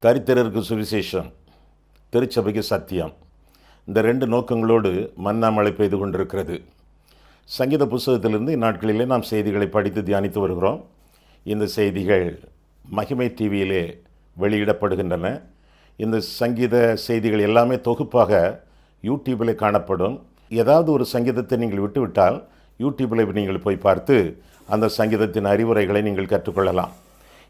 தரித்திரருக்கு சுவிசேஷம், திருச்சபைக்கு சத்தியம். இந்த 2 நோக்கங்களோடு மன்னா மழை பெய்து கொண்டிருக்கிறது. சங்கீத புஸ்தகத்திலிருந்து இந்நாட்களிலே நாம் செய்திகளை படித்து தியானித்து வருகிறோம். இந்த செய்திகள் மகிமை டிவியிலே வெளியிடப்படுகின்றன. இந்த சங்கீத செய்திகள் எல்லாமே தொகுப்பாக யூடியூபில் காணப்படும். ஏதாவது ஒரு சங்கீதத்தை நீங்கள் விட்டுவிட்டால் யூடியூபில் நீங்கள் போய் பார்த்து அந்த சங்கீதத்தின் அறிவுரைகளை நீங்கள் கற்றுக்கொள்ளலாம்.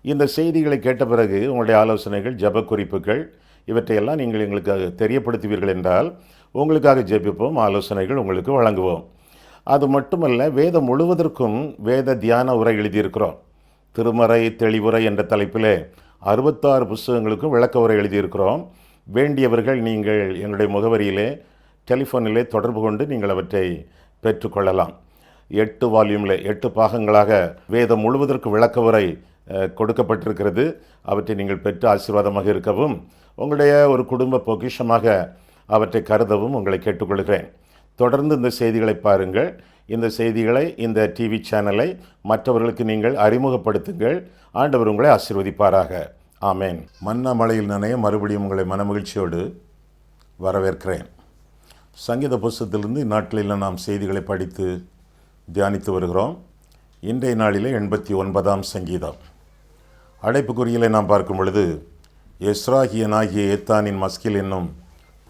இந்த செய்திகளை கேட்ட பிறகு உங்களுடைய ஆலோசனைகள், ஜெப குறிப்புகள் இவற்றையெல்லாம் நீங்கள் எங்களுக்கு தெரியப்படுத்துவீர்கள் என்றால் உங்களுக்காக ஜெபிப்போம், ஆலோசனைகள் உங்களுக்கு வழங்குவோம். அது மட்டுமல்ல, வேதம் முழுவதற்கும் வேத தியான உரை எழுதியிருக்கிறோம். திருமறை தெளிவுரை என்ற தலைப்பில் 66 புஸ்தகங்களுக்கும் விளக்க உரை எழுதியிருக்கிறோம். வேண்டியவர்கள் நீங்கள் எங்களுடைய முகவரியிலே டெலிஃபோனிலே தொடர்பு கொண்டு நீங்கள் அவற்றை பெற்றுக்கொள்ளலாம். 8 வால்யூமில் 8 பாகங்களாக வேதம் முழுவதற்கு விளக்க உரை கொடுக்கப்பட்டிருக்கிறது. அவற்றை நீங்கள் பெற்று ஆசீர்வாதமாக இருக்கவும், உங்களுடைய ஒரு குடும்ப பொக்கிஷமாக அவற்றை கருதவும் உங்களை கேட்டுக்கொள்கிறேன். தொடர்ந்து இந்த செய்திகளை பாருங்கள். இந்த செய்திகளை, இந்த டிவி சேனலை மற்றவர்களுக்கு நீங்கள் அறிமுகப்படுத்துங்கள். ஆண்டவர் உங்களை ஆசீர்வதிப்பாராக. ஆமேன். மன்னா மழையில் நனைய மறுபடியும் உங்களை மனமகிழ்ச்சியோடு வரவேற்கிறேன். சங்கீத புஸ்தகத்திலிருந்து இந்நாட்களில் நாம் செய்திகளை படித்து தியானித்து வருகிறோம். இன்றைய நாளிலே 89ஆம் சங்கீதம். அடைப்புக்குறியிலே நாம் பார்க்கும் பொழுது எஸ்ராகியனாகிய ஏத்தானின் மஸ்கில் என்னும்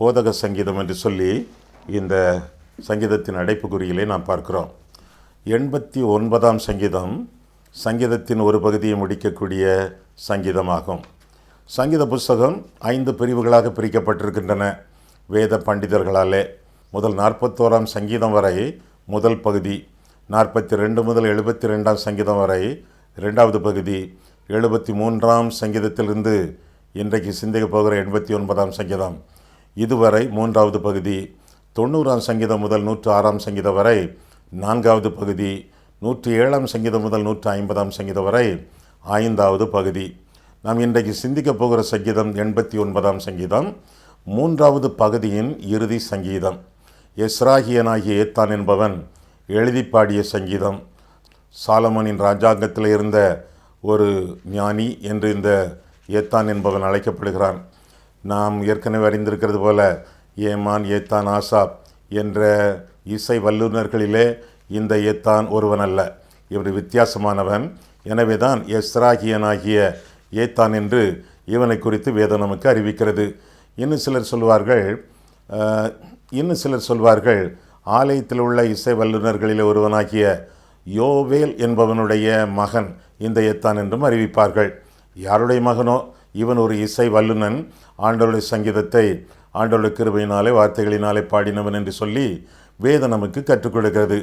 போதக சங்கீதம் என்று சொல்லி இந்த சங்கீதத்தின் அடைப்புக்குறியிலே நாம் பார்க்கிறோம். 89ஆம் சங்கீதம் சங்கீதத்தின் ஒரு பகுதியை முடிக்கக்கூடிய சங்கீதமாகும். சங்கீத புஸ்தகம் 5 பிரிவுகளாக பிரிக்கப்பட்டிருக்கின்றன வேத பண்டிதர்களாலே. முதல் 41ஆம் சங்கீதம் வரை முதல் பகுதி, 42 முதல் 72ஆம் சங்கீதம் வரை இரண்டாவது பகுதி, 73ஆம் சங்கீதத்திலிருந்து இன்றைக்கு சிந்திக்க போகிற 89ஆம் சங்கீதம் இதுவரை மூன்றாவது பகுதி, 90ஆம் சங்கீதம் முதல் 106ஆம் சங்கீதம் வரை நான்காவது பகுதி, 107ஆம் சங்கீதம் முதல் 150ஆம் சங்கீதம் வரை ஐந்தாவது பகுதி. நாம் இன்றைக்கு சிந்திக்க போகிற சங்கீதம் 89ஆம் சங்கீதம், மூன்றாவது பகுதியின் இறுதி சங்கீதம். எஸ்ராகியனாகிய ஏத்தான் என்பவன் எழுதி பாடிய சங்கீதம். சாலமோனின் ராஜாங்கத்தில் இருந்த ஒரு ஞானி என்று இந்த ஏத்தான் என்பவன் அழைக்கப்படுகிறான். நாம் ஏற்கனவே அறிந்திருக்கிறது போல ஏமான், ஏத்தான், ஆசாப் என்ற இசை வல்லுநர்களிலே இந்த ஏத்தான் ஒருவன் அல்ல. இவர் வித்தியாசமானவன். எனவே தான் எஸ்ராகியனாகிய ஏத்தான் என்று இவனை குறித்து வேதம் நமக்கு அறிவிக்கிறது. இன்னும் சிலர் சொல்வார்கள் ஆலயத்தில் உள்ள இசை வல்லுநர்களில் ஒருவனாகிய யோவேல் என்பவனுடைய மகன் இந்த ஏத்தான் என்றும் அறிவிப்பார்கள். யாருடைய மகனோ இவன் ஒரு இசை வல்லுநன், ஆண்டவருடைய சங்கீதத்தை ஆண்டவருடைய கிருபையினாலே வார்த்தைகளினாலே பாடினவன் என்று சொல்லி வேதம் நமக்கு கற்றுக் கொடுக்கிறது.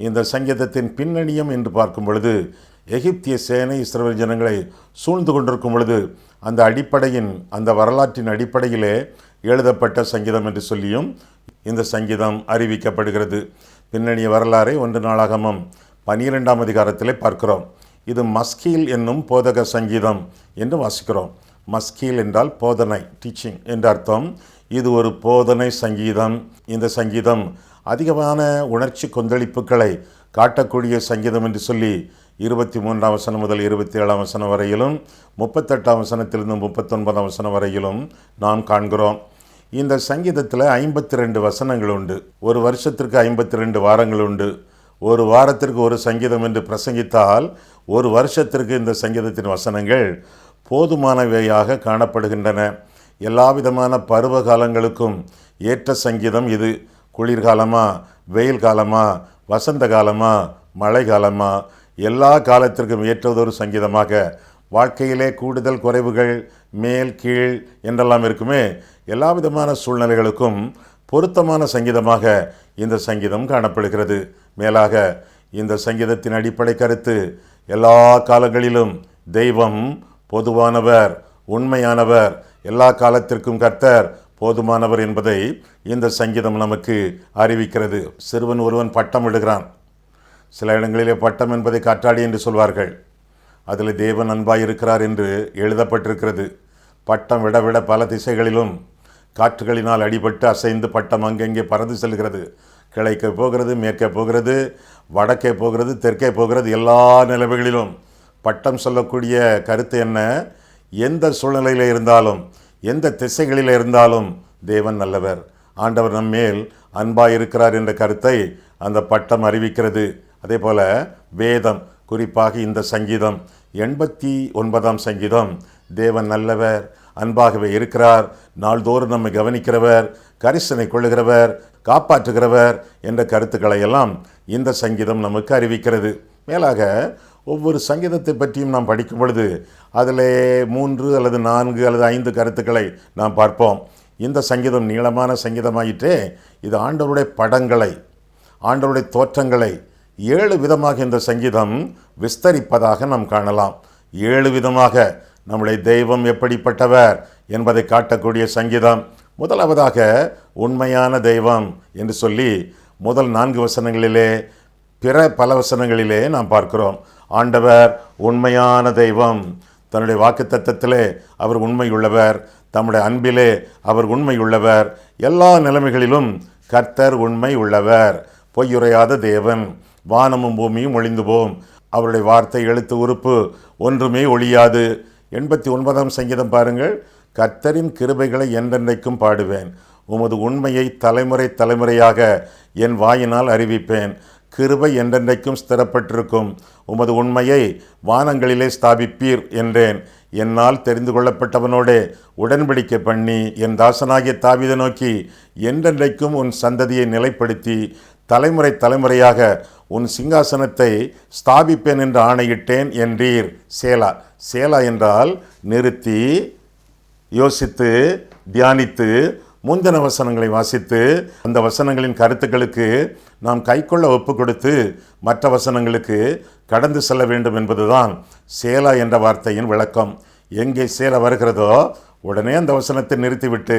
இந்த சங்கீதத்தின் பின்னணியம் என்று பார்க்கும் பொழுது எகிப்திய சேனை இஸ்ரவேல் ஜனங்களை சூழ்ந்து கொண்டிருக்கும் பொழுது அந்த வரலாற்றின் அடிப்படையிலே எழுதப்பட்ட சங்கீதம் என்று சொல்லியும் இந்த சங்கீதம் அறிவிக்கப்படுகிறது. பின்னணிய வரலாறை 1 நாளாகமம் 12ஆம் அதிகாரத்திலே பார்க்கிறோம். இது மஸ்கீல் என்னும் போதக சங்கீதம் என்று வாசிக்கிறோம். மஸ்கீல் என்றால் போதனை, டீச்சிங் என்ற அர்த்தம். இது ஒரு போதனை சங்கீதம். இந்த சங்கீதம் அதிகமான உணர்ச்சி கொந்தளிப்புகளை காட்டக்கூடிய சங்கீதம் என்று சொல்லி 23ஆம் வசனம் முதல் 27ஆம் வசனம் வரையிலும், 38ஆம் வசனத்திலிருந்து 39ஆம் வசனம் வரையிலும் நாம் காண்கிறோம். இந்த சங்கீதத்தில் 52 வசனங்கள் உண்டு. ஒரு வருஷத்திற்கு 52 வாரங்கள் உண்டு. ஒரு வாரத்திற்கு ஒரு சங்கீதம் என்று பிரசங்கித்தால் ஒரு வருஷத்திற்கு இந்த சங்கீதத்தின் வசனங்கள் போதுமானவையாக காணப்படுகின்றன. எல்லா விதமான பருவ காலங்களுக்கும் ஏற்ற சங்கீதம் இது. குளிர்காலமா, வெயில் காலமா, வசந்த காலமா, மழை காலமா, எல்லா காலத்திற்கும் ஏற்றதொரு சங்கீதமாக, வாழ்க்கையிலே கூடுதல் குறைவுகள், மேல் கீழ் என்றெல்லாம் இருக்குமே, எல்லா விதமான சூழ்நிலைகளுக்கும் பொருத்தமான சங்கீதமாக இந்த சங்கீதம் காணப்படுகிறது. மேலாக இந்த சங்கீதத்தின் அடிப்படை கருத்து, எல்லா காலங்களிலும் தெய்வம் பொதுவானவர், உண்மையானவர், எல்லா காலத்திற்கும் கர்த்தர் போதுமானவர் என்பதை இந்த சங்கீதம் நமக்கு அறிவிக்கிறது. சிறுவன் ஒருவன் பட்டம் விடுகிறான். சில இடங்களிலே பட்டம் என்பதை காற்றாடி என்று சொல்வார்கள். அதில் தேவன் அன்பாய் இருக்கிறார் என்று எழுதப்பட்டிருக்கிறது. பட்டம் விட விட பல திசைகளிலும் காற்றுகளினால் அடிபட்டு அசைந்து பட்டம் அங்கங்கே பறந்து செல்கிறது. கிழக்கே போகிறது, மேற்கே போகிறது, வடக்கே போகிறது, தெற்கே போகிறது. எல்லா நிலைமைகளிலும் பட்டம் சொல்லக்கூடிய கருத்து என்ன? எந்த சூழ்நிலையில் இருந்தாலும், எந்த திசைகளில் இருந்தாலும் தேவன் நல்லவர். ஆண்டவர் நம்மேல் அன்பாயிருக்கிறார் என்ற கருத்தை அந்த பட்டம் அறிவிக்கிறது. அதே போல வேதம், குறிப்பாக இந்த சங்கீதம் 89ஆம் சங்கீதம், தேவன் நல்லவர், அன்பாகவே இருக்கிறார், நாள்தோறும் நம்மை கவனிக்கிறவர், கரிசனை கொள்ளுகிறவர், காப்பாற்றுகிறவர் என்ற கருத்துக்களை எல்லாம் இந்த சங்கீதம் நமக்கு அறிவிக்கிறது. மேலாக ஒவ்வொரு சங்கீதத்தை பற்றியும் நாம் படிக்கும் பொழுது அதில் 3 அல்லது 4 அல்லது 5 கருத்துக்களை நாம் பார்ப்போம். இந்த சங்கீதம் நீளமான சங்கீதமாயிற்றே, இது ஆண்டவருடைய படங்களை, ஆண்டவருடைய தோற்றங்களை 7 விதமாக இந்த சங்கீதம் விஸ்தரிப்பதாக நாம் காணலாம். 7 விதமாக நம்முடைய தெய்வம் எப்படிப்பட்டவர் என்பதை காட்டக்கூடிய சங்கீதம். முதலாவதாக உண்மையான தெய்வம் என்று சொல்லி முதல் 4 வசனங்களிலே, பிற பல வசனங்களிலே நாம் பார்க்கிறோம். ஆண்டவர் உண்மையான தெய்வம், தன்னுடைய வாக்குத்தத்தத்திலே அவர் உண்மையுள்ளவர், தம்முடைய அன்பிலே அவர் உண்மையுள்ளவர், எல்லா நிலைமைகளிலும் கர்த்தர் உண்மை உள்ளவர், பொய்யுரையாத தேவன், வானமும் பூமியும் ஒளிந்து போம், அவருடைய வார்த்தை எழுத்து உறுப்பு ஒன்றுமே ஒழியாது. 89ஆம் சங்கீதம் பாருங்கள். கர்த்தரின் கிருபைகளை என்றென்றைக்கும் பாடுவேன், உமது உண்மையை தலைமுறை தலைமுறையாக என் வாயினால் அறிவிப்பேன். கிருபை என்றென்றைக்கும் ஸ்திரப்பட்டிருக்கும், உமது உண்மையை வானங்களிலே ஸ்தாபிப்பீர் என்றேன். என்னால் தெரிந்து கொள்ளப்பட்டவனோடே உடன்படிக்கை பண்ணி என் தாசனாகிய தாவீதை நோக்கி, என்றென்றைக்கும் உன் சந்ததியை நிலைப்படுத்தி தலைமுறை தலைமுறையாக உன் சிங்காசனத்தை ஸ்தாபிப்பேன் என்று ஆணையிட்டேன் என்றீர். சேலா. சேலா என்றால் நிறுத்தி, யோசித்து, தியானித்து, முந்தின வசனங்களை வாசித்து, அந்த வசனங்களின் கருத்துக்களுக்கு நாம் கைக்கொள்ள ஒப்பு கொடுத்து மற்ற வசனங்களுக்கு கடந்து செல்ல வேண்டும் என்பதுதான் சேலா என்ற வார்த்தையின் விளக்கம். எங்கே சேலா வருகிறதோ உடனே அந்த வசனத்தை நிறுத்திவிட்டு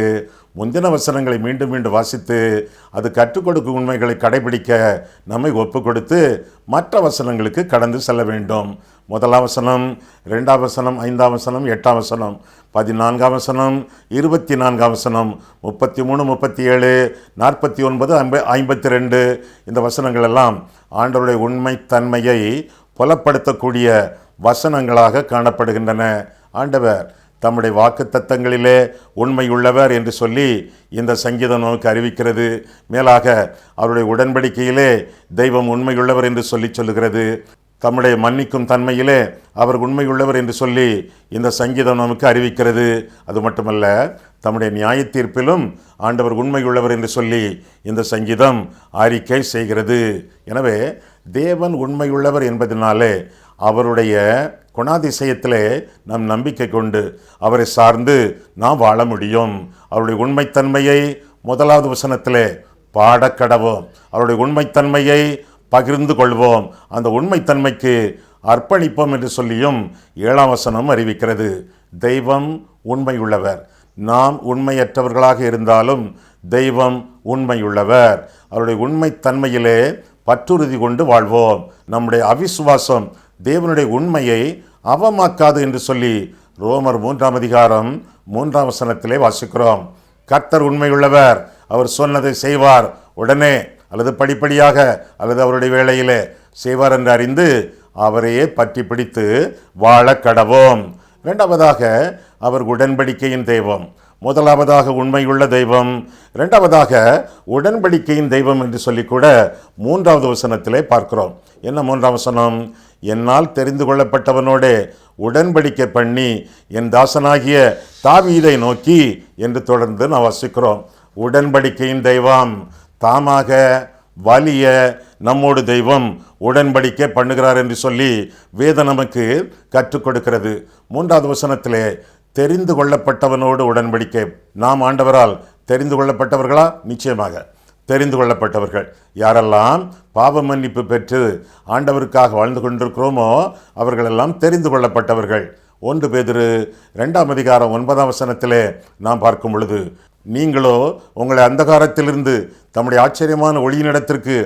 முந்தின வசனங்களை மீண்டும் மீண்டும் வாசித்து அது கற்றுக் கொடுக்கும் உண்மைகளை கடைபிடிக்க நம்மை ஒப்பு கொடுத்து மற்ற வசனங்களுக்கு கடந்து செல்ல வேண்டும். 1ஆம் வசனம், 2ஆம் வசனம், 5ஆம் வசனம், 8ஆம் வசனம், 14ஆம் வசனம், 24ஆம் வசனம், 33, 37, 49, 52 இந்த வசனங்கள் எல்லாம் ஆண்டவருடைய உண்மை தன்மையை புலப்படுத்தக்கூடிய வசனங்களாக காணப்படுகின்றன. ஆண்டவர் தம்முடைய வாக்கு தத்தங்களிலே உண்மையுள்ளவர் என்று சொல்லி இந்த சங்கீதம் நமக்கு அறிவிக்கிறது. மேலாக அவருடைய உடன்படிக்கையிலே தெய்வம் உண்மையுள்ளவர் என்று சொல்லுகிறது. தம்முடைய மன்னிக்கும் தன்மையிலே அவர் உண்மையுள்ளவர் என்று சொல்லி இந்த சங்கீதம் நமக்கு அறிவிக்கிறது. அது மட்டுமல்ல, தம்முடைய நியாய தீர்ப்பிலும் ஆண்டவர் உண்மையுள்ளவர் என்று சொல்லி இந்த சங்கீதம் அறிக்கை செய்கிறது. எனவே தேவன் உண்மையுள்ளவர் என்பதனாலே அவருடைய குணாதிசயத்திலே நாம் நம்பிக்கை கொண்டு அவரை சார்ந்து நாம் வாழ முடியும். அவருடைய உண்மைத்தன்மையை 1வது வசனத்திலே பாடக்கடவோம், அவருடைய உண்மைத்தன்மையை பகிர்ந்து கொள்வோம், அந்த உண்மைத்தன்மைக்கு அர்ப்பணிப்போம் என்று சொல்லியும் 7ஆம் வசனம் அறிவிக்கிறது. தெய்வம் உண்மையுள்ளவர். நாம் உண்மையற்றவர்களாக இருந்தாலும் தெய்வம் உண்மையுள்ளவர். அவருடைய உண்மைத்தன்மையிலே பற்றுறுதி கொண்டு வாழ்வோம். நம்முடைய அவிசுவாசம் தேவனுடைய உண்மையை அவமாக்காது என்று சொல்லி ரோமர் 3ஆம் அதிகாரம் 3ஆம் வசனத்திலே வாசிக்கிறோம். கர்த்தர் உண்மையுள்ளவர், அவர் சொன்னதை செய்வார், உடனே அல்லது படிப்படியாக அல்லது அவருடைய வேளையிலே செய்வார் என்று அறிந்து அவரையே பற்றி பிடித்து வாழ கடவோம். 2வதாக அவர் உடன்படிக்கையின் தெய்வம். 1வதாக உண்மையுள்ள தெய்வம், 2வதாக உடன்படிக்கையின் தெய்வம் என்று சொல்லிக்கூட 3வது வசனத்திலே பார்க்கிறோம். என்ன 3ஆம் வசனம்? என்னால் தெரிந்து கொள்ளப்பட்டவனோடே உடன்படிக்கை பண்ணி என் தாசனாகிய தாவீதை நோக்கி என்று தொடர்ந்து நான் வாசிக்கிறோம். உடன்படிக்கையின் தெய்வம் தாமாக வலிய நம்மோடு தெய்வம் உடன்படிக்கை பண்ணுகிறார் என்று சொல்லி வேதம் நமக்கு கற்றுக் கொடுக்கிறது. 3வது வசனத்திலே தெரிந்து கொள்ளப்பட்டவனோடு உடன்படிக்கை. நாம் ஆண்டவரால் தெரிந்து கொள்ளப்பட்டவர்களா? நிச்சயமாக தெரிந்து கொள்ளப்பட்டவர்கள். யாரெல்லாம் பாவ மன்னிப்பு பெற்று ஆண்டவருக்காக வாழ்ந்து கொண்டிருக்கிறோமோ அவர்களெல்லாம் தெரிந்து கொள்ளப்பட்டவர்கள். 1 பேதுரு 2ஆம் அதிகாரம் 9ஆம் வசனத்திலே நாம் பார்க்கும் பொழுது, நீங்களோ உங்களை அந்தகாரத்திலிருந்து தம்முடைய ஆச்சரியமான ஒளியினிடத்திற்கு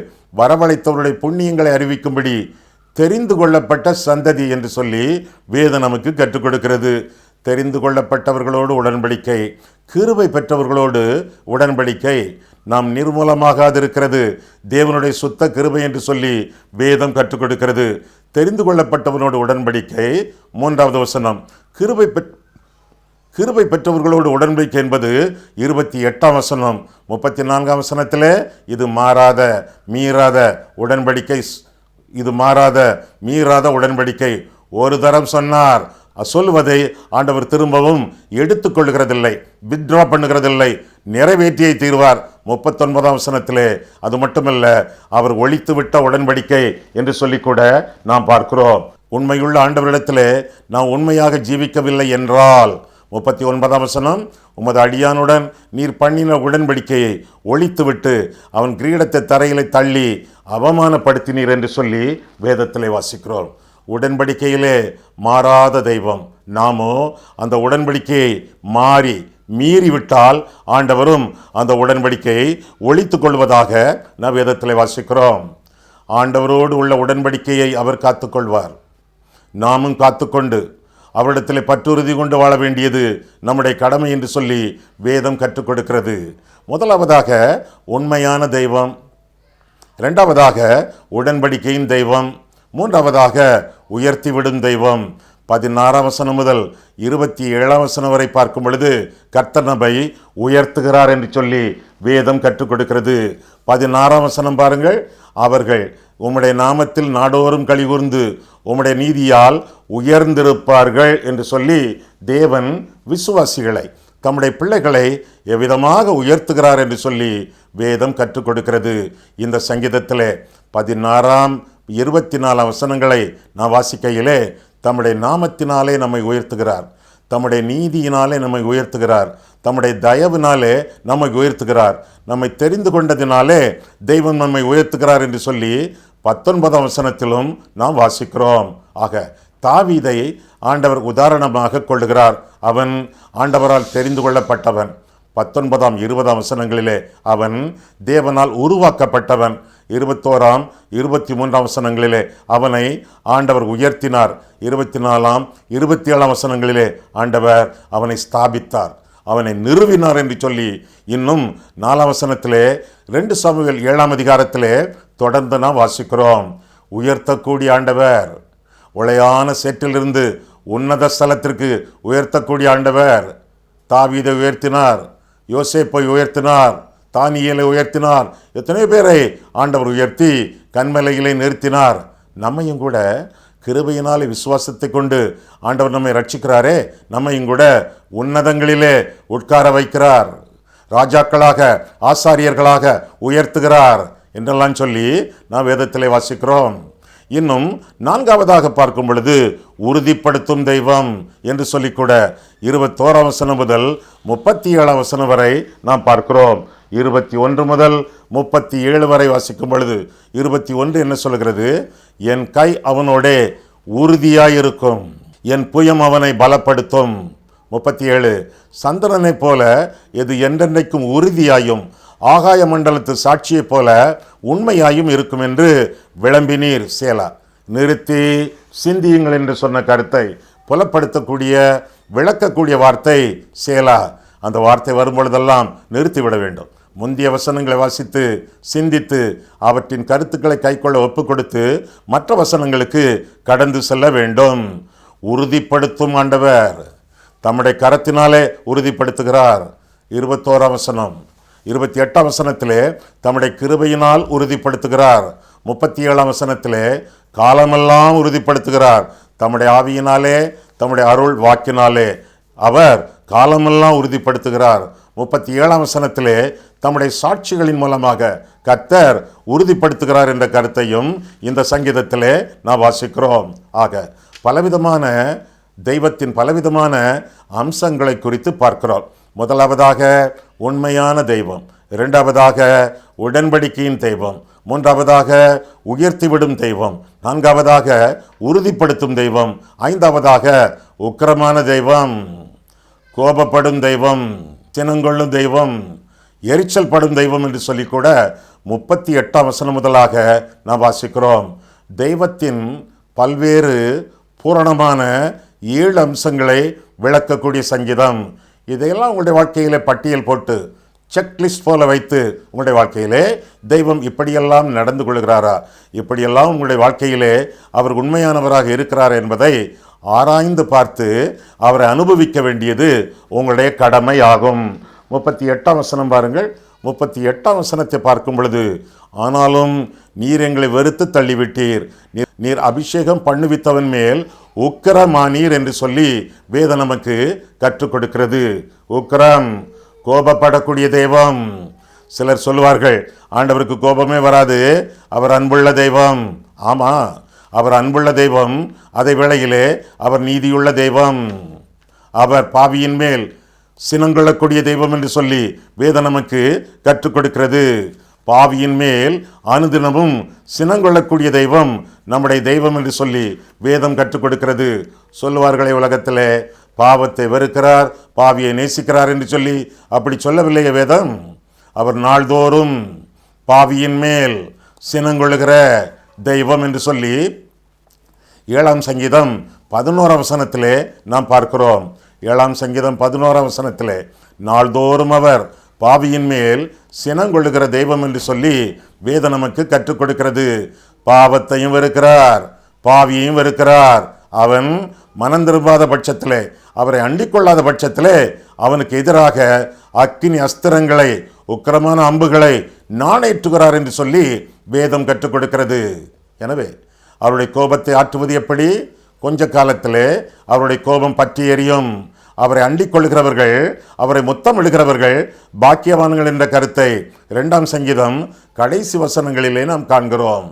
வரவழைத்தவருடைய புண்ணியங்களை அறிவிக்கும்படி தெரிந்து கொள்ளப்பட்ட சந்ததி என்று சொல்லி வேதம் நமக்கு கற்றுக் கொடுக்கிறது. தெரிந்து கொள்ளப்பட்டவர்களோடு உடன்படிக்கை, கிருபை பெற்றவர்களோடு உடன்படிக்கை. நாம் நிர்மூலமாகாதிருக்கிறது தேவனுடைய சுத்த கிருபை என்று சொல்லி வேதம் கற்றுக் கொடுக்கிறது. தெரிந்து கொள்ளப்பட்டவனோடு உடன்படிக்கை 3வது வசனம். கிருபை பெற்றவர்களோடு உடன்படிக்கை என்பது 28ஆம் வசனம். 34ஆம் வசனத்திலே இது மாறாத மீறாத உடன்படிக்கை, இது மாறாத மீறாத உடன்படிக்கை. ஒரு தரம் சொன்னார், சொல்வதை ஆண்டவர் திரும்பவும் எடுத்துக்கொள்கிறதில்லை, வித்ட்ரா பண்ணுகிறதில்லை, நிறைவேற்றியை தீர்வார். 39ஆம் வசனத்திலே அது மட்டுமல்ல, அவர் ஒழித்து விட்ட உடன்படிக்கை என்று சொல்லிக்கூட நாம் பார்க்கிறோம். உண்மையுள்ள ஆண்டவரிடத்திலே நாம் உண்மையாக ஜீவிக்கவில்லை என்றால், 39ஆம் வசனம், உமது அடியானுடன் நீர் பண்ணின உடன்படிக்கையை ஒழித்துவிட்டு அவன் கிரீடத்தை தரையிலே தள்ளி அவமானப்படுத்தினீர் என்று சொல்லி வேதத்திலே வாசிக்கிறோம். உடன்படிக்கையிலே மாறாத தெய்வம். நாமோ அந்த உடன்படிக்கையை மீறிவிட்டால் ஆண்டவரும் அந்த உடன்படிக்கையை ஒழித்துக் கொள்வதாக நாம் வேதத்திலே வாசிக்கிறோம். ஆண்டவரோடு உள்ள உடன்படிக்கையை அவர் காத்துக்கொள்வார். நாமும் காத்துக்கொண்டு அவரிடத்தில் பற்றுறுதி கொண்டு வாழ வேண்டியது நம்முடைய கடமை என்று சொல்லி வேதம் கற்றுக் கொடுக்கிறது. முதலாவதாக உண்மையான தெய்வம், இரண்டாவதாக உடன்படிக்கையின் தெய்வம், மூன்றாவதாக உயர்த்திவிடும் தெய்வம். 16ஆம் வசனம் முதல் 27ஆம் வசனம் வரை பார்க்கும் பொழுது கர்த்தர் நம்மை உயர்த்துகிறார் என்று சொல்லி வேதம் கற்றுக் கொடுக்கிறது. 16ஆம் வசனம் பாருங்கள், அவர்கள் உம்முடைய நாமத்தில் நாடோறும் களிகூர்ந்து உம்முடைய நீதியால் உயர்ந்திருப்பார்கள் என்று சொல்லி தேவன் விசுவாசிகளை, தம்முடைய பிள்ளைகளை எவ்விதமாக உயர்த்துகிறார் என்று சொல்லி வேதம் கற்றுக் கொடுக்கிறது. இந்த சங்கீதத்திலே 16ஆம் 24ஆம் வசனங்களை நான் வாசிக்கையிலே, தம்முடைய நாமத்தினாலே நம்மை உயர்த்துகிறார், தம்முடைய நீதியினாலே நம்மை உயர்த்துகிறார், தம்முடைய தயவினாலே நம்மை உயர்த்துகிறார், நம்மை தெரிந்து கொண்டதினாலே தெய்வம் நம்மை உயர்த்துகிறார் என்று சொல்லி 19ஆம் வசனத்திலும் நாம் வாசிக்கிறோம். ஆக தாவீதை ஆண்டவர் உதாரணமாக கொள்ளுகிறார். அவன் ஆண்டவரால் தெரிந்து கொள்ளப்பட்டவன். 19ஆம் 20ஆம் வசனங்களிலே அவன் தேவனால் உருவாக்கப்பட்டவன். 21ஆம் 23ஆம் வசனங்களிலே அவனை ஆண்டவர் உயர்த்தினார். 24ஆம் 27ஆம் வசனங்களிலே ஆண்டவர் அவனை ஸ்தாபித்தார், அவனை நிறுவினார் என்று சொல்லி இன்னும் 4ஆம் வசனத்திலே 2 சாமுவேல் 7ஆம் அதிகாரத்திலே தொடர்ந்து நாம் வாசிக்கிறோம். உயர்த்தக்கூடிய ஆண்டவர், உளையான சேற்றிலிருந்து உன்னத ஸ்தலத்திற்கு உயர்த்தக்கூடிய ஆண்டவர். தாவீதை உயர்த்தினார், யோசேப்பை உயர்த்தினார், தானியேலை உயர்த்தினார், எத்தனை பேரை ஆண்டவர் உயர்த்தி கன்மலையிலே நிறுத்தினார். நம்மையும் கூட கிருபையினாலே விசுவாசத்தை கொண்டு ஆண்டவர் நம்மை ரட்சிக்கிறாரே, நம்மையும் கூட உன்னதங்களிலே உட்கார வைக்கிறார், ராஜாக்களாக ஆசாரியர்களாக உயர்த்துகிறார் என்றெல்லாம் சொல்லி நாம் வேதத்திலே வாசிக்கிறோம். இன்னும் 4ஆவதாக பார்க்கும் பொழுது உறுதிப்படுத்தும் தெய்வம் என்று சொல்லிக்கூட 21ஆம் வசனம் முதல் 37ஆம் வசனம் வரை நாம் பார்க்கிறோம். 21 முதல் 37 வரை வாசிக்கும் பொழுது 21 என்ன சொல்கிறது? என் கை அவனோடே உறுதியாயிருக்கும், என் புயம் அவனை பலப்படுத்தும். 37 சந்திரனை போல எது என்றென்றைக்கும் உறுதியாயும் ஆகாய மண்டலத்து சாட்சியை போல உண்மையாயும் இருக்கும் என்று விளம்பினீர். சேலா. நிறுத்தி சிந்தியுங்கள் என்று சொன்ன கருத்தை புலப்படுத்தக்கூடிய விளக்கக்கூடிய வார்த்தை சேலா. அந்த வார்த்தை வரும்பொழுதெல்லாம் நிறுத்திவிட வேண்டும். முந்திய வசனங்களை வாசித்து சிந்தித்து அவற்றின் கருத்துக்களை கைக்கொள்ள ஒப்பு கொடுத்து மற்ற வசனங்களுக்கு கடந்து செல்ல வேண்டும். உறுதிப்படுத்தும் ஆண்டவர் தம்முடைய கரத்தினாலே உறுதிப்படுத்துகிறார். 21ஆம் வசனம். 28ஆம் வசனத்திலே தம்முடைய கிருபையினால் உறுதிப்படுத்துகிறார். 37ஆம் வசனத்திலே காலமெல்லாம் உறுதிப்படுத்துகிறார். தம்முடைய ஆவியினாலே தம்முடைய அருள் வாக்கினாலே அவர் காலமெல்லாம் உறுதிப்படுத்துகிறார். 37ஆம் வசனத்திலே தம்முடைய சாட்சிகளின் மூலமாக கர்த்தர் உறுதிப்படுத்துகிறார் என்ற கருத்தையும் இந்த சங்கீதத்திலே நாம் வாசிக்கிறோம். ஆக பலவிதமான தெய்வத்தின் பலவிதமான அம்சங்களை குறித்து பார்க்கிறோம். முதலாவதாக உண்மையான தெய்வம், இரண்டாவதாக உடன்படிக்கையின் தெய்வம், மூன்றாவதாக உயர்த்திவிடும் தெய்வம், நான்காவதாக உறுதிப்படுத்தும் தெய்வம், ஐந்தாவதாக உக்கிரமான தெய்வம், கோபப்படும் தெய்வம், சினங்கொள்ளும் தெய்வம், எரிச்சல் படும் தெய்வம் என்று சொல்லிக்கூட 38ஆம் வசனம் முதலாக நாம் வாசிக்கிறோம். தெய்வத்தின் பல்வேறு பூரணமான 7 அம்சங்களை விளக்கக்கூடிய சங்கீதம். இதையெல்லாம் உங்களுடைய வாழ்க்கையிலே பட்டியல் போட்டு செக்லிஸ்ட் போல வைத்து உங்களுடைய வாழ்க்கையிலே தெய்வம் இப்படியெல்லாம் நடந்து கொள்கிறாரா, இப்படியெல்லாம் உங்களுடைய வாழ்க்கையிலே அவர் உண்மையானவராக இருக்கிறார் என்பதை ஆராய்ந்து பார்த்து அவரை அனுபவிக்க வேண்டியது உங்களுடைய கடமை ஆகும். 38ஆம் வசனம் பாருங்கள். 38ஆம் வசனத்தை பார்க்கும் பொழுது, ஆனாலும் நீர் எங்களை வெறுத்து தள்ளிவிட்டீர், நீர் அபிஷேகம் பண்ணுவித்தவன் மேல் உக்கிரமானீர் என்று சொல்லி வேதம் நமக்கு கற்றுக் கொடுக்கிறது. உக்கிரம், கோபப்படக்கூடிய தெய்வம். சிலர் சொல்லுவார்கள், ஆண்டவருக்கு கோபமே வராது, அவர் அன்புள்ள தெய்வம். ஆமா, அவர் அன்புள்ள தெய்வம். அதே வேளையிலே அவர் நீதியுள்ள தெய்வம். அவர் பாவியின் மேல் சினங்கொள்ளக்கூடிய தெய்வம் என்று சொல்லி வேதம் நமக்கு கற்றுக் கொடுக்கிறது. பாவியின் மேல் அனுதினமும் சினங்கொள்ளக்கூடிய தெய்வம் நம்முடைய தெய்வம் என்று சொல்லி வேதம் கற்றுக் கொடுக்கிறது. சொல்லுவார்களே உலகத்தில், பாவத்தை வெறுக்கிறார், பாவியை நேசிக்கிறார் என்று சொல்லி. அப்படி சொல்லவில்லையே வேதம். அவர் நாள்தோறும் பாவியின் மேல் சினங்கொள்ளுகிற தெய்வம் என்று சொல்லி 7ஆம் சங்கீதம் 11ஆம் வசனத்திலே நாம் பார்க்கிறோம். 7ஆம் சங்கீதம் 11ஆம் வசனத்திலே, நாள்தோறும் அவர் பாவியின் மேல் சினங்கொள்ளுகிற தெய்வம் என்று சொல்லி வேதம் நமக்கு கற்றுக் கொடுக்கிறது. பாவத்தையும் வெறுக்கிறார், பாவியையும் வெறுக்கிறார். அவன் மனம் திரும்பாத பட்சத்திலே, அவரை அண்டிக்கொள்ளாத பட்சத்திலே அவனுக்கு எதிராக அக்கினி அஸ்திரங்களை, உக்கிரமான அம்புகளை நாணேற்றுகிறார் என்று சொல்லி வேதம் கற்றுக் கொடுக்கிறது. எனவே அவருடைய கோபத்தை ஆற்றுவது எப்படி? கொஞ்ச காலத்திலே அவருடைய கோபம் பற்றி எரியும். அவரை அண்டிக் கொள்கிறவர்கள், அவரை முத்தமிடுகிறவர்கள் பாக்கியவான்கள் என்ற கருத்தை 2ஆம் சங்கீதம் கடைசி வசனங்களிலே நாம் காண்கிறோம்.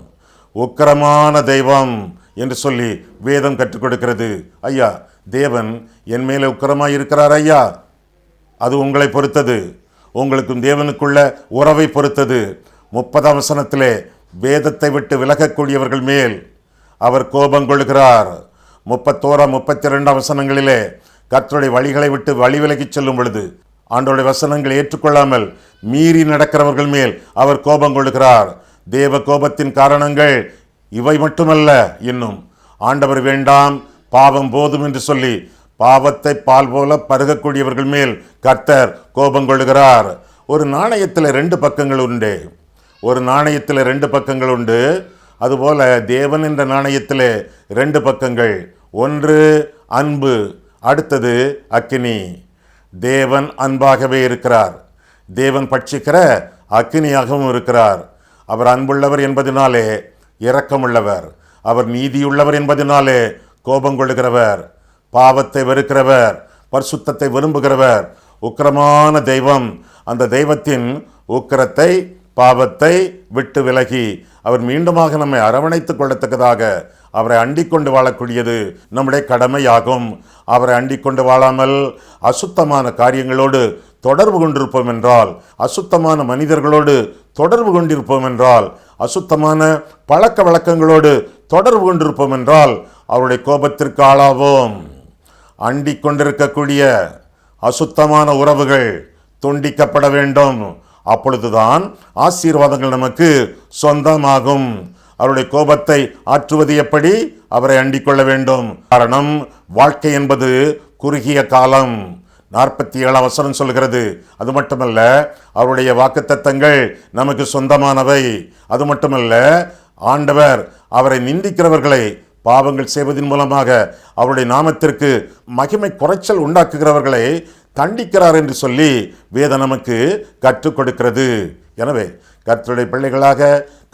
உக்கிரமான தெய்வம் என்று சொல்லி வேதம் கற்றுக் கொடுக்கிறது. ஐயா, தேவன் என் மேலே உக்கிரமாய் இருக்கிறார் ஐயா, அது உங்களை பொறுத்தது, உங்களுக்கும் தேவனுக்குள்ள உறவை பொறுத்தது. 30ஆம் வசனத்திலே வேதத்தை விட்டு விலகக்கூடியவர்கள் மேல் அவர் கோபம் கொள்கிறார். 31ஆம் 32ஆம் வசனங்களிலே கர்த்தருடைய வழிகளை விட்டு வழி விலகி செல்லும் பொழுது, ஆண்டவருடைய வசனங்களை ஏற்றுக்கொள்ளாமல் மீறி நடக்கிறவர்கள் மேல் அவர் கோபம் கொள்கிறார். தேவ கோபத்தின் காரணங்கள் இவை மட்டுமல்ல, இன்னும் ஆண்டவர் வேண்டாம், பாவம் போதும் என்று சொல்லி பாவத்தை பால் போல பருகக்கூடியவர்கள் மேல் கர்த்தர் கோபம் கொள்கிறார். ஒரு நாணயத்தில் 2 பக்கங்கள் உண்டு. ஒரு நாணயத்தில் 2 பக்கங்கள் உண்டு. அதுபோல தேவன் என்ற நாணயத்தில் 2 பக்கங்கள். ஒன்று அன்பு, அடுத்தது அக்கினி. தேவன் அன்பாகவே இருக்கிறார், தேவன் பட்சிக்கிற அக்கினியாகவும் இருக்கிறார். அவர் அன்புள்ளவர் என்பதனாலே இரக்கமுள்ளவர், அவர் நீதியுள்ளவர் என்பதனாலே கோபம் கொள்கிறவர், பாவத்தை வெறுக்கிறவர், பரிசுத்தத்தை விரும்புகிறவர், உக்கிரமான தெய்வம். அந்த தெய்வத்தின் உக்கிரத்தை, பாவத்தை விட்டு விலகி அவர் மீண்டுமாக நம்மை அரவணைத்துக் கொள்ளத்தக்கதாக அவரை அண்டிக் கொண்டு வாழக்கூடியது நம்முடைய கடமையாகும். அவரை அண்டிக் கொண்டு வாழாமல் அசுத்தமான காரியங்களோடு தொடர்பு கொண்டிருப்போம் என்றால், அசுத்தமான மனிதர்களோடு தொடர்பு கொண்டிருப்போம் என்றால், அசுத்தமான பழக்க வழக்கங்களோடு தொடர்பு கொண்டிருப்போம் என்றால் அவருடைய கோபத்திற்கு ஆளாவோம். அண்டிக் கொண்டிருக்கக்கூடிய அசுத்தமான உறவுகள் துண்டிக்கப்பட வேண்டும். அப்பொழுதுதான் ஆசீர்வாதங்கள் நமக்கு சொந்தமாகும். அவருடைய கோபத்தை ஆற்றுவது எப்படி? அவரை அண்டிக் கொள்ள வேண்டும். காரணம், வாழ்க்கை என்பது குறுகிய காலம். 47ஆம் வசனம் சொல்கிறது. அது மட்டுமல்ல, அவருடைய வாக்குத்தத்தங்கள் நமக்கு சொந்தமானவை. அது மட்டுமல்ல, ஆண்டவர் அவரை நிந்திக்கிறவர்களை, பாவங்கள் செய்வதன் மூலமாக அவருடைய நாமத்திற்கு மகிமை குறைச்சல் உண்டாக்குகிறவர்களை தண்டிக்கிறார் என்று சொல்லி வேதம் நமக்கு கற்றுக் கொடுக்கிறது. எனவே கர்த்தருடைய பிள்ளைகளாக,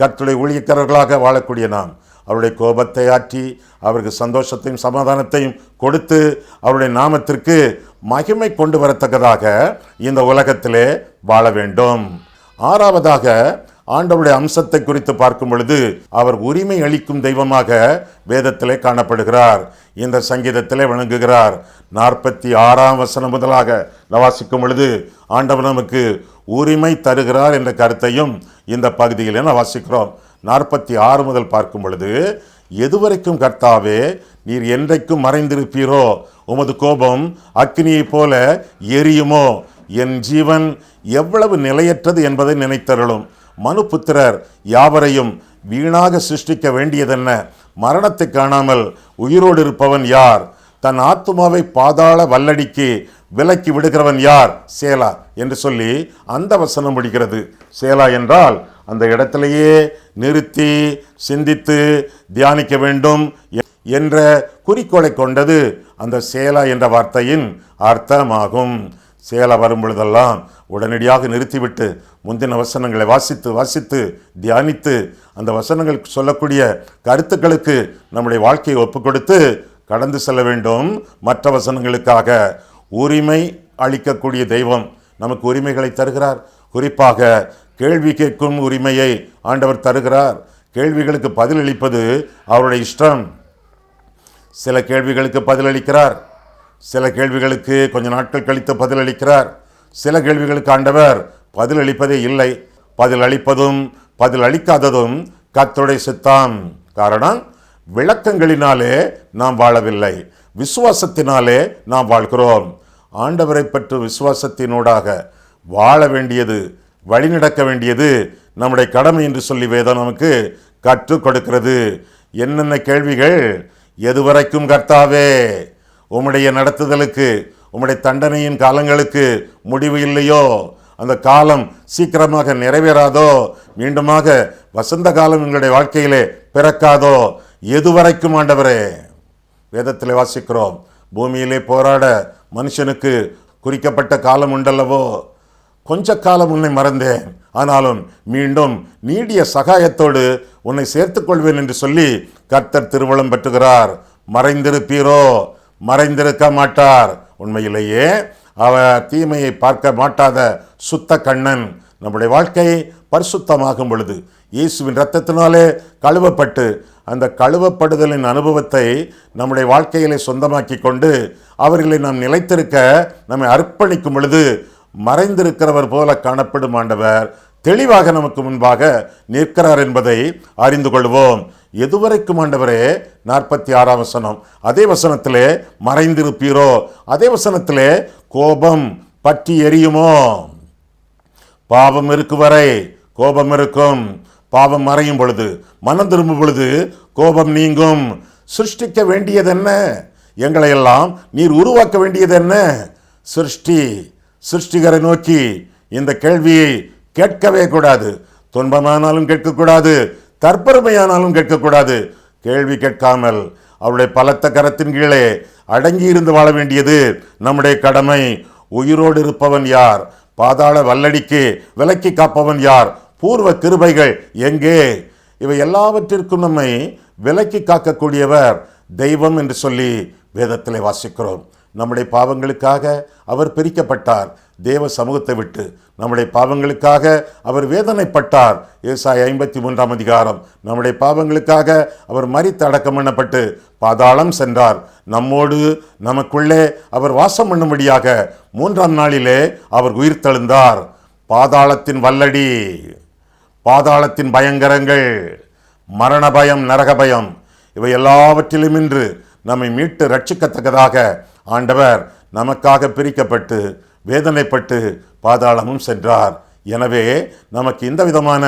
கர்த்தருடைய ஊழியக்காரர்களாக வாழக்கூடிய நாம் அவருடைய கோபத்தை ஆற்றி அவருக்கு சந்தோஷத்தையும் சமாதானத்தையும் கொடுத்து அவருடைய நாமத்திற்கு மகிமை கொண்டு வரத்தக்கதாக இந்த உலகத்திலே வாழ வேண்டும். 6வதாக, ஆண்டவருடைய அம்சத்தை குறித்து பார்க்கும் பொழுது அவர் உரிமை அளிக்கும் தெய்வமாக வேதத்திலே காணப்படுகிறார். இந்த சங்கீதத்திலே விளங்குகிறார். 46ஆம் வசனம் முதலாக வாசிக்கும் பொழுது ஆண்டவர் நமக்கு உரிமை தருகிறார் என்ற கருத்தையும் இந்த பகுதியிலே நான் வாசிக்கிறோம். 46 முதல் பார்க்கும் பொழுது, எதுவரைக்கும் கர்த்தாவே நீர் என்றைக்கும் மறைந்திருப்பீரோ, உமது கோபம் அக்கினியைப் போல எரியுமோ, என் ஜீவன் எவ்வளவு நிலையற்றது என்பதை நினைத்தருளும். மனுபுத்திரர் யாவரையும் வீணாக சிருஷ்டிக்க வேண்டியதென்ன? மரணத்தை காணாமல் உயிரோடு இருப்பவன் யார்? தன் ஆத்துமாவை பாதாள வல்லடிக்கு விலக்கி விடுகிறவன் யார்? சேலா என்று சொல்லி அந்த வசனம் முடிகிறது. சேலா என்றால் அந்த இடத்திலேயே நிறுத்தி சிந்தித்து தியானிக்க வேண்டும். என்ற குறிக்கோளை கொண்டது அந்த சேலா என்ற வார்த்தையின் அர்த்தமாகும். சேலா வரும் பொழுதெல்லாம் உடனடியாக நிறுத்திவிட்டு முந்தின வசனங்களை வாசித்து தியானித்து அந்த வசனங்கள் சொல்லக்கூடிய கருத்துக்களுக்கு நம்முடைய வாழ்க்கையை ஒப்புக் கொடுத்து கடந்து செல்ல வேண்டும். மற்ற வசனங்களுக்காக உரிமை அளிக்கக்கூடிய தெய்வம் நமக்கு உரிமைகளை தருகிறார். குறிப்பாக கேள்வி கேட்கும் உரிமையை ஆண்டவர் தருகிறார். கேள்விகளுக்கு பதிலளிப்பது அவருடைய இஷ்டம். சில கேள்விகளுக்கு பதிலளிக்கிறார், சில கேள்விகளுக்கு கொஞ்ச நாட்கள் கழித்து பதிலளிக்கிறார். சில கேள்விகளுக்கு ஆண்டவர் பதிலளிப்பதே இல்லை. பதிலளிப்பதும் பதிலளிக்காததும் கர்த்தருடைய சித்தம். காரணம், விளக்கங்களினாலே நாம் வாழவில்லை, விசுவாசத்தினாலே நாம் வாழ்கிறோம். ஆண்டவரை பற்றி விசுவாசத்தினூடாக வாழ வேண்டியது, வழிநடக்க வேண்டியது நம்முடைய கடமை என்று சொல்லி வேதம் நமக்கு கற்றுக் கொடுக்கிறது. என்னென்ன கேள்விகள்? எதுவரைக்கும் கர்த்தாவே உம்முடைய நடத்துதலுக்கு, உம்முடைய தண்டனையின் காலங்களுக்கு முடிவு இல்லையோ, அந்த காலம் சீக்கிரமாக நிறைவேறாதோ, மீண்டுமாக வசந்த காலம் எங்களுடைய வாழ்க்கையிலே பிறக்காதோ, எதுவரைக்கும் ஆண்டவரே? வேதத்தில் வாசிக்கிறோம், பூமியிலே போராட மனுஷனுக்கு குறிக்கப்பட்ட காலம் உண்டல்லவோ, கொஞ்ச காலம் உன்னை மறந்தேன், ஆனாலும் மீண்டும் நீடிய சகாயத்தோடு உன்னை சேர்த்துக் கொள்வேன் என்று சொல்லி கர்த்தர் திருவளம் பெற்றுகிறார். மறைந்திருப்பீரோ? மறைந்திருக்க மாட்டார். உண்மையிலேயே அவர் தீமையை பார்க்க மாட்டாத சுத்த கண்ணன். நம்முடைய வாழ்க்கை பரிசுத்தமாகும் பொழுது இயேசுவின் இரத்தத்தினாலே கழுவப்பட்டு அந்த கழுவப்படுதலின் அனுபவத்தை நம்முடைய வாழ்க்கையிலே சொந்தமாக்கி கொண்டு அவர்களை நாம் நிலைத்திருக்க நம்மை அர்ப்பணிக்கும் பொழுது மறைந்திருக்கிறவர் போல காணப்படும் ஆண்டவர் தெளிவாக நமக்கு முன்பாக நிற்கிறார் என்பதை அறிந்து கொள்வோம். எதுவரைக்கும் ஆண்டவரே? 46ஆம் வசனம். அதே வசனத்திலே மறைந்திருப்பீரோ? அதே வசனத்திலே கோபம் பற்றி எரியுமோ? பாவம் இருக்கும் வரை கோபம் இருக்கும். பாவம் மறையும் பொழுது, மனம் திரும்பும் பொழுது கோபம் நீங்கும். சிருஷ்டிக்க வேண்டியது என்ன? எங்களை எல்லாம் நீர் உருவாக்க வேண்டியது என்ன? சிருஷ்டிகரை நோக்கி இந்த கேள்வியை கேட்கவே கூடாது. துன்பமானாலும் கேட்கக்கூடாது, தற்பெருமையானாலும் கேட்கக்கூடாது. கேள்வி கேட்காமல் அவருடைய பலத்த கரத்தின் கீழே அடங்கி இருந்து வாழ வேண்டியது நம்முடைய கடமை. உயிரோடு இருப்பவன் யார்? பாதாள வல்லடிக்கு விலக்கி காப்பவன் யார்? பூர்வ கிருபைகள் எங்கே? இவை எல்லாவற்றிற்கும் நம்மை விலக்கி காக்கக்கூடியவர் தெய்வம் என்று சொல்லி வேதத்திலே வாசிக்கிறோம். நம்முடைய பாவங்களுக்காக அவர் பிரிக்கப்பட்டார் தேவ சமூகத்தை விட்டு. நம்முடைய பாவங்களுக்காக அவர் வேதனைப்பட்டார். ஏசாயா 53ஆம் அதிகாரம். நம்முடைய பாவங்களுக்காக அவர் மரித்து அடக்கம் பண்ணப்பட்டு பாதாளம் சென்றார். நம்மோடு நமக்குள்ளே அவர் வாசம் பண்ணும்படியாக 3ஆம் நாளிலே அவர் உயிர்த்தெழுந்தார். பாதாளத்தின் வல்லடி, பாதாளத்தின் பயங்கரங்கள், மரண பயம், நரக பயம், இவை எல்லாவற்றிலும் இன்று நம்மை மீட்டு ரட்சிக்கத்தக்கதாக ஆண்டவர் நமக்காக பிரிக்கப்பட்டு வேதனைப்பட்டு பாதாளமும் சென்றார். எனவே நமக்கு இந்த விதமான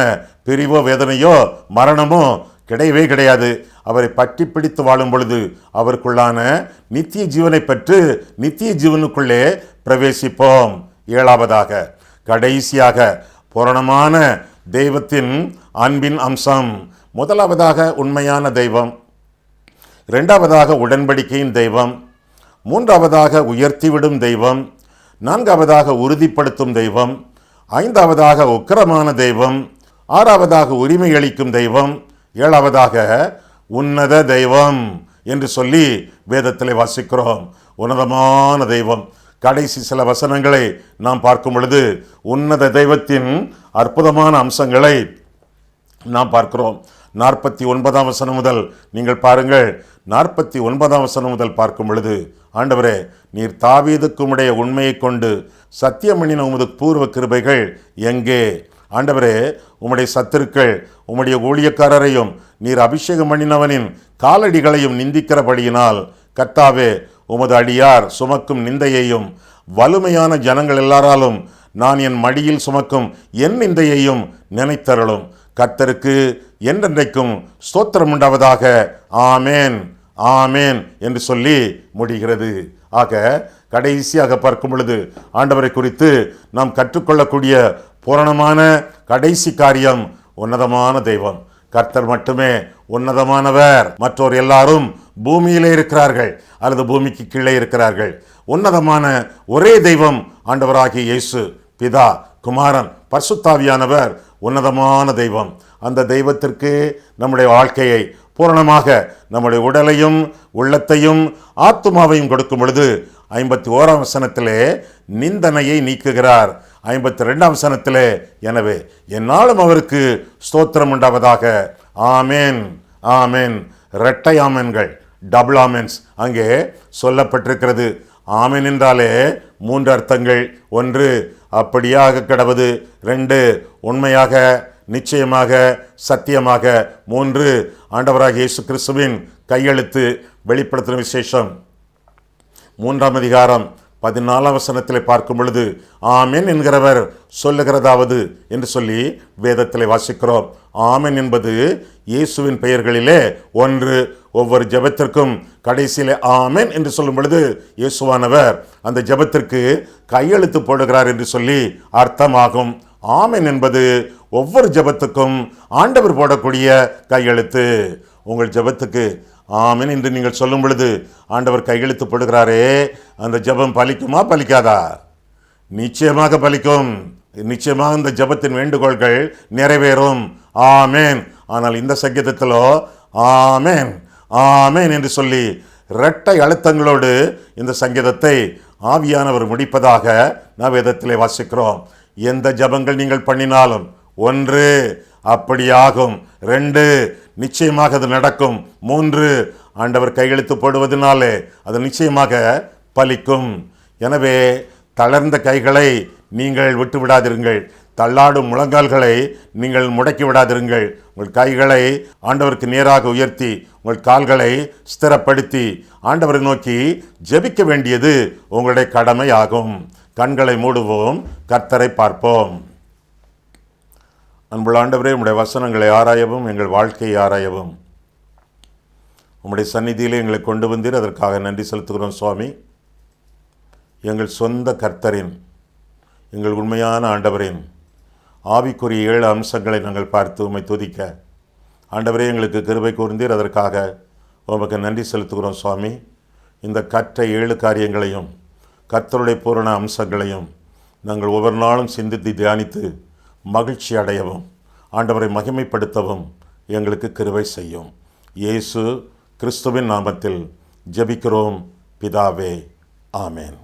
பிரிவோ வேதனையோ மரணமோ கிடையவே கிடையாது. அவரை பற்றி பிடித்து வாழும் பொழுது அவருக்குள்ளான நித்திய ஜீவனை பெற்று நித்திய ஜீவனுக்குள்ளே பிரவேசிப்போம். 7ஆவதாக, கடைசியாக, பூரணமான தெய்வத்தின் அன்பின் அம்சம். முதலாவதாக உண்மையான தெய்வம், 2ஆவதாக உடன்படிக்கையின் தெய்வம், 3ஆவதாக உயர்த்திவிடும் தெய்வம், 4ஆவதாக உறுதிப்படுத்தும் தெய்வம், 5ஆவதாக உக்கிரமான தெய்வம், 6ஆவதாக உரிமை அளிக்கும் தெய்வம், 7ஆவதாக உன்னத தெய்வம் என்று சொல்லி வேதத்திலே வாசிக்கிறோம். உன்னதமான தெய்வம். கடைசி சில வசனங்களை நாம் பார்க்கும் பொழுது உன்னத தெய்வத்தின் அற்புதமான அம்சங்களை நாம் பார்க்கிறோம். 49ஆம் வசனம் முதல் நீங்கள் பாருங்கள். 49ஆம் வசனம் முதல் பார்க்கும் பொழுது, ஆண்டவரே, நீர் தாவீதுக்கு உம்முடைய உண்மையை கொண்டு சத்தியம் பண்ணின உமது பூர்வ கிருபைகள் எங்கே? ஆண்டவரே, உம்முடைய சத்துருக்கள் உம்முடைய ஊழியக்காரரையும் நீர் அபிஷேகம் பண்ணினவனின் காலடிகளையும் நிந்திக்கிறபடியினால் கர்த்தாவே, உமது அடியார் சுமக்கும் நிந்தையையும் வலுமையான ஜனங்கள் எல்லாராலும் நான் என் மடியில் சுமக்கும் என் நிந்தையையும் நினைத்தருளும். கர்த்தருக்கு என்றென்றைக்கும் ஸ்தோத்திரம் உண்டாவதாக. ஆமேன், ஆமேன் என்று சொல்லி முடிகிறது. ஆக கடைசியாக பார்க்கும் பொழுது ஆண்டவரை குறித்து நாம் கற்றுக்கொள்ளக்கூடிய பூரணமான கடைசி காரியம் உன்னதமான தெய்வம். கர்த்தர் மட்டுமே உன்னதமானவர். மற்றோர் எல்லாரும் பூமியிலே இருக்கிறார்கள் அல்லது பூமிக்கு கீழே இருக்கிறார்கள். உன்னதமான ஒரே தெய்வம் ஆண்டவராகிய இயேசு, பிதா, குமாரன், பரிசுத்தாவியானவர் உன்னதமான தெய்வம். அந்த தெய்வத்திற்கு நம்முடைய வாழ்க்கையை பூரணமாக, நம்முடைய உடலையும் உள்ளத்தையும் ஆத்துமாவையும் கொடுக்கும் பொழுது 51ஆம் வசனத்திலே நிந்தனையை நீக்குகிறார். 52ஆம் வசனத்திலே எனவே என்னாலும் அவருக்கு ஸ்தோத்திரம் உண்டாவதாக. ஆமேன், ஆமேன். இரட்டை ஆமென்கள், டபுள் ஆமென்ஸ் அங்கே சொல்லப்பட்டிருக்கிறது. ஆமென் என்றாலே 3 அர்த்தங்கள். 1, அப்படியாக கடவது. 2, உண்மையாக, நிச்சயமாக, சத்தியமாக. 3, ஆண்டவராகிய இயேசு கிறிஸ்துவின் கையெழுத்து, வெளிப்படுத்தின விசேஷம் 3ஆம் அதிகாரம் 14ஆம் வசனத்திலே பார்க்கும் பொழுது ஆமென் என்கிறவர் சொல்லுகிறதாவது என்று சொல்லி வேதத்திலே வாசிக்கிறோம். ஆமென் என்பது இயேசுவின் பெயர்களிலே 1. ஒவ்வொரு ஜெபத்திற்கும் கடைசியிலே ஆமென் என்று சொல்லும் பொழுது இயேசுவானவர் அந்த ஜெபத்திற்கு கையெழுத்து போடுகிறார் என்று சொல்லி அர்த்தமாகும். ஆமென் என்பது ஒவ்வொரு ஜெபத்துக்கும் ஆண்டவர் போடக்கூடிய கையெழுத்து. உங்கள் ஜெபத்துக்கு ஆமென் என்று நீங்கள் சொல்லும் பொழுது ஆண்டவர் கையெழுத்து போடுகிறாரே, அந்த ஜெபம் பலிக்குமா பலிக்காதா? நிச்சயமாக பலிக்கும். நிச்சயமாக இந்த ஜெபத்தின் வேண்டுகோள்கள் நிறைவேறும். ஆமென். ஆனால் இந்த சங்கீதத்திலோ ஆமென், ஆமென் என்று சொல்லி இரட்டை அழுத்தங்களோடு இந்த சங்கீதத்தை ஆவியானவர் முடிப்பதாக நாம் வேதத்திலே வாசிக்கிறோம். எந்த ஜெபங்கள் நீங்கள் பண்ணினாலும் 1, அப்படியாகும். 2, நிச்சயமாக அது நடக்கும். 3, ஆண்டவர் கையெழுத்து போடுவதனாலே அது நிச்சயமாக பலிக்கும். எனவே தளர்ந்த கைகளை நீங்கள் விட்டு விடாதிருங்கள். தள்ளாடும் முழங்கால்களை நீங்கள் முடக்கி விடாதிருங்கள். உங்கள் கைகளை ஆண்டவருக்கு நேராக உயர்த்தி உங்கள் கால்களை ஸ்திரப்படுத்தி ஆண்டவரை நோக்கி ஜெபிக்க வேண்டியது உங்களுடைய கடமை ஆகும். கண்களை மூடுவோம், கர்த்தரை பார்ப்போம். அன்புள்ள ஆண்டவரே, உம்முடைய வசனங்களை ஆராயவும், எங்கள் வாழ்க்கையை ஆராயவும் உம்முடைய சந்நிதியிலே எங்களை கொண்டு வந்தீர். அதற்காக நன்றி செலுத்துகிறோம் சுவாமி. எங்கள் சொந்த கர்த்தரின், எங்கள் உண்மையான ஆண்டவரின் ஆவிக்குரிய 7 அம்சங்களை நாங்கள் பார்த்து உம்மை துதிக்க ஆண்டவரே எங்களுக்கு கிருபை கூர்ந்தீர். அதற்காக உமக்கு நன்றி செலுத்துகிறோம் சுவாமி. இந்த கற்ற 7 காரியங்களையும் கர்த்தருடைய பூரண அம்சங்களையும் நாங்கள் ஒவ்வொரு நாளும் சிந்தித்து தியானித்து மகிழ்ச்சி அடையவும் ஆண்டவரை மகிமைப்படுத்தவும் எங்களுக்கு கிருபை செய்யும். இயேசு கிறிஸ்துவின் நாமத்தில் ஜெபிக்கிறோம் பிதாவே. ஆமென்.